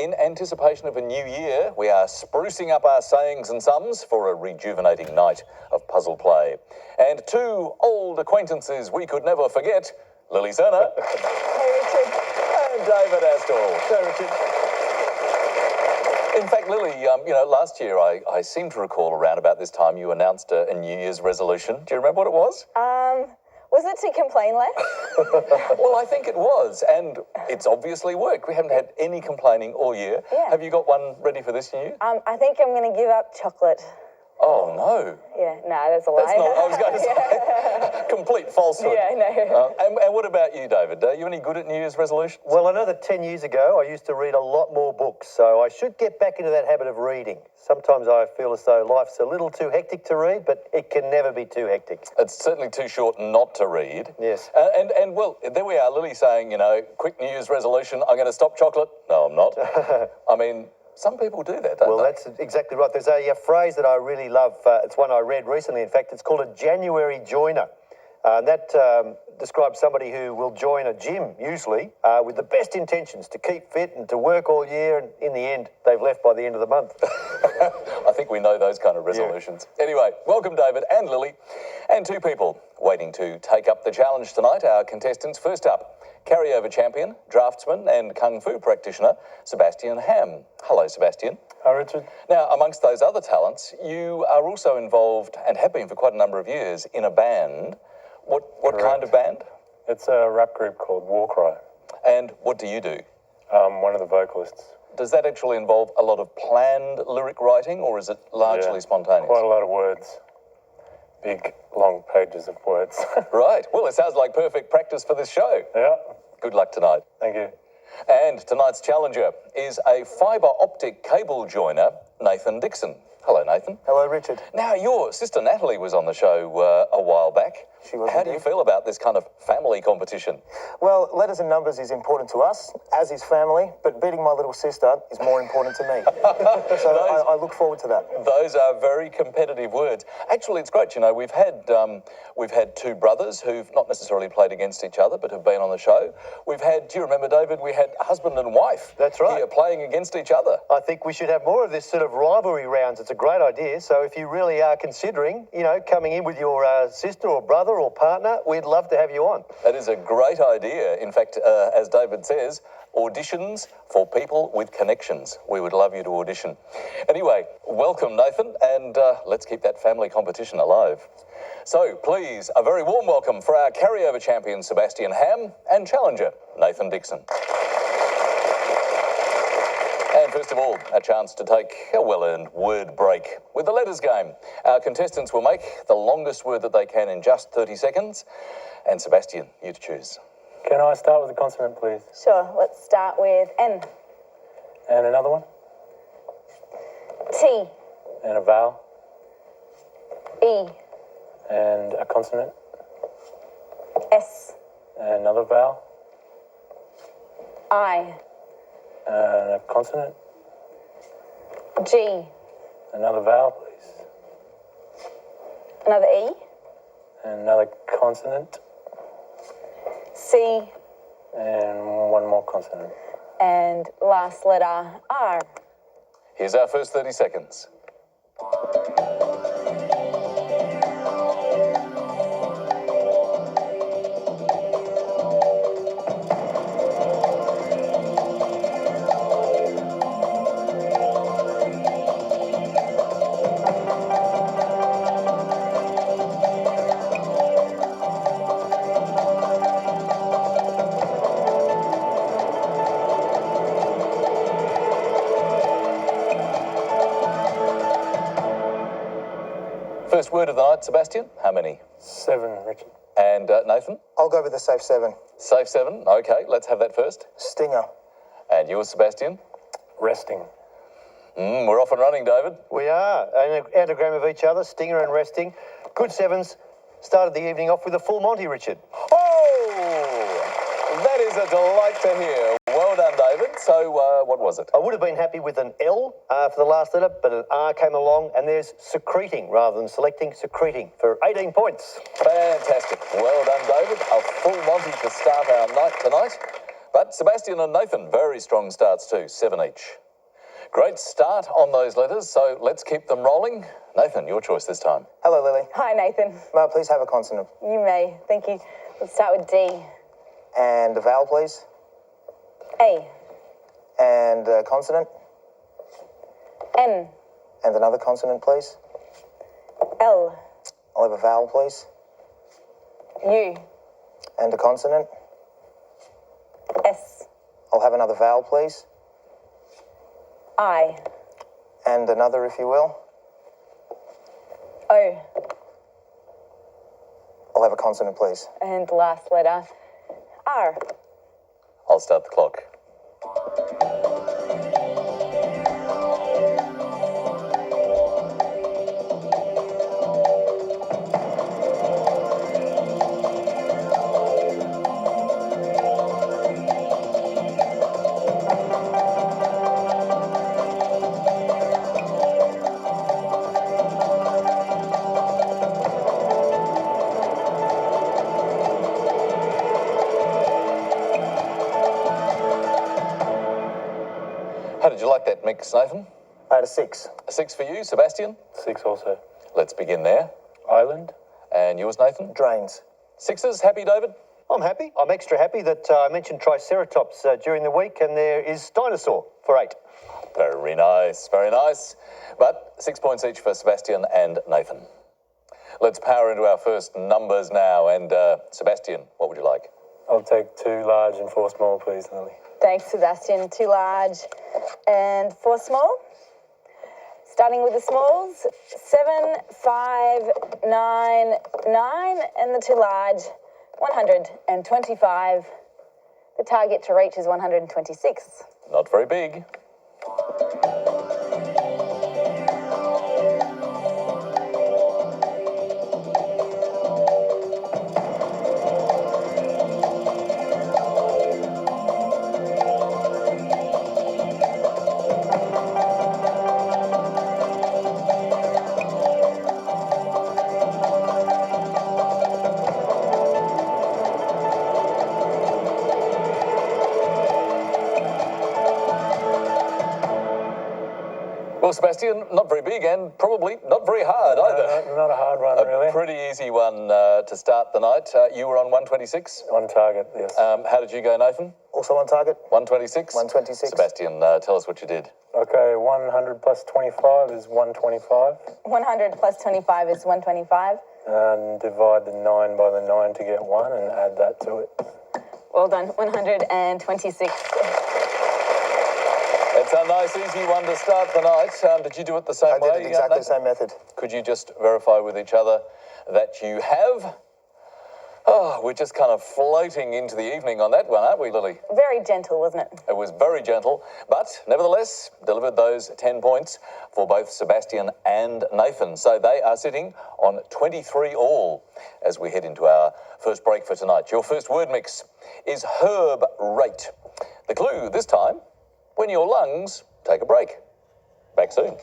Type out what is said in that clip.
in anticipation of a new year, we are sprucing up our sayings and sums for a rejuvenating night of puzzle play. And two old acquaintances we could never forget, Lily Serna. Hey, Richard. And David Astle. Hey, Richard. In fact, Lily, last year I seem to recall around about this time you announced a New Year's resolution. Do you remember what it was? Was it to complain less? Well, I think it was, and it's obviously worked. We haven't had any complaining all year. Yeah. Have you got one ready for this year? I think I'm going to give up chocolate. Oh, no. Yeah, no, that's a lie. That's not, I was going to say, complete falsehood. Yeah, no. And what about you, David? Are you any good at New Year's resolutions? Well, I know that 10 years ago I used to read a lot more books, so I should get back into that habit of reading. Sometimes I feel as though life's a little too hectic to read, but it can never be too hectic. It's certainly too short not to read. Yes. And well, there we are, Lily saying, quick New Year's resolution, I'm going to stop chocolate. No, I'm not. I mean, some people do that, don't Well, they? that's exactly right. There's a phrase that I really love. It's one I read recently. In fact, it's called a January joiner. And that describes somebody who will join a gym, usually, with the best intentions to keep fit and to work all year. And in the end, they've left by the end of the month. I think we know those kind of resolutions. Yeah. Anyway, welcome David and Lily, and two people waiting to take up the challenge tonight. Our contestants, first up, carryover champion, draftsman and kung fu practitioner, Sebastian Ham. Hello, Sebastian. Hi, Richard. Now, amongst those other talents, you are also involved, and have been for quite a number of years, in a band. What kind of band? It's a rap group called Warcry. And what do you do? One of the vocalists. Does that actually involve a lot of planned lyric writing, or is it largely spontaneous? Quite a lot of words. Big, long pages of words. Right. Well, it sounds like perfect practice for this show. Yeah. Good luck tonight. Thank you. And tonight's challenger is a fibre optic cable joiner, Nathan Dixon. Hello, Nathan. Hello, Richard. Now, your sister Natalie was on the show a while back. She was. How do you feel about this kind of family competition? Well, letters and numbers is important to us, as is family, but beating my little sister is more important to me. So I look forward to that. Those are very competitive words. Actually, it's great. We've had two brothers who've not necessarily played against each other, but have been on the show. We've had, do you remember, David, we had husband and wife. That's right. Here playing against each other. I think we should have more of this sort of rivalry rounds. It's a great idea. So if you really are considering, coming in with your sister or brother or partner, we'd love to have you on. That is a great idea. In fact, as David says, auditions for people with connections. We would love you to audition. Anyway, welcome, Nathan, and let's keep that family competition alive. So, please, a very warm welcome for our carryover champion, Sebastian Ham, and challenger, Nathan Dixon. And first of all, a chance to take a well-earned word break. With the letters game, our contestants will make the longest word that they can in just 30 seconds. And Sebastian, you to choose. Can I start with a consonant, please? Sure, let's start with N. And another one? T. And a vowel? E. And a consonant? S. And another vowel? I. And a consonant? G. Another vowel, please. Another E. And another consonant? C. And one more consonant. And last letter, R. Here's our first 30 seconds. First word of the night, Sebastian. How many? 7, Richard. And Nathan? I'll go with the safe 7. Safe 7. Okay, let's have that first. Stinger. And yours, Sebastian? Resting. We're off and running, David. We are. An anagram of each other, stinger and resting. Good sevens. Started the evening off with a full Monty, Richard. Oh! That is a delight to hear. Well done, David. So, what was it? I would have been happy with an L for the last letter, but an R came along, and there's secreting rather than selecting, secreting for 18 points. Fantastic. Well done, David. A full Monty to start our night tonight. But Sebastian and Nathan, very strong starts too, 7 each. Great start on those letters, so let's keep them rolling. Nathan, your choice this time. Hello, Lily. Hi, Nathan. May I please have a consonant? You may. Thank you. Let's start with D. And a vowel, please. A. And a consonant. N. And another consonant, please. L. I'll have a vowel, please. U. And a consonant. S. I'll have another vowel, please. I. And another, if you will. O. I'll have a consonant, please. And last letter, R. I'll start the clock. How did you like that mix, Nathan? I had a 6. A 6 for you, Sebastian? 6 also. Let's begin there. Island. And yours, Nathan? Drains. 6s, happy, David? I'm happy. I'm extra happy that I mentioned Triceratops during the week, and there is dinosaur for 8. Very nice, very nice. But 6 points each for Sebastian and Nathan. Let's power into our first numbers now. And Sebastian, what would you like? I'll take 2 large and 4 small, please, Lily. Thanks, Sebastian. 2 large and 4 small. Starting with the smalls, 7, 5, 9, 9, and the 2 large, 125. The target to reach is 126. Not very big. Well, Sebastian, not very big and probably not very hard either. Not a hard one, A really. pretty easy one to start the night. You were on 126. On target, yes. How did you go, Nathan? Also on target. 126? 126. Sebastian, tell us what you did. Okay, 100 plus 25 is 125. 100 plus 25 is 125. And divide the 9 by the 9 to get 1 and add that to it. Well done, 126. It's a nice, easy one to start the night. Did you do it the same way? I did it exactly the Nathan? same method. Could you just verify with each other that you have? Oh, we're just kind of floating into the evening on that one, aren't we, Lily? Very gentle, wasn't it? It was very gentle, but nevertheless delivered those 10 points for both Sebastian and Nathan. So they are sitting on 23 all as we head into our first break for tonight. Your first word mix is herb rate. The clue this time, when your lungs take a break. Back soon.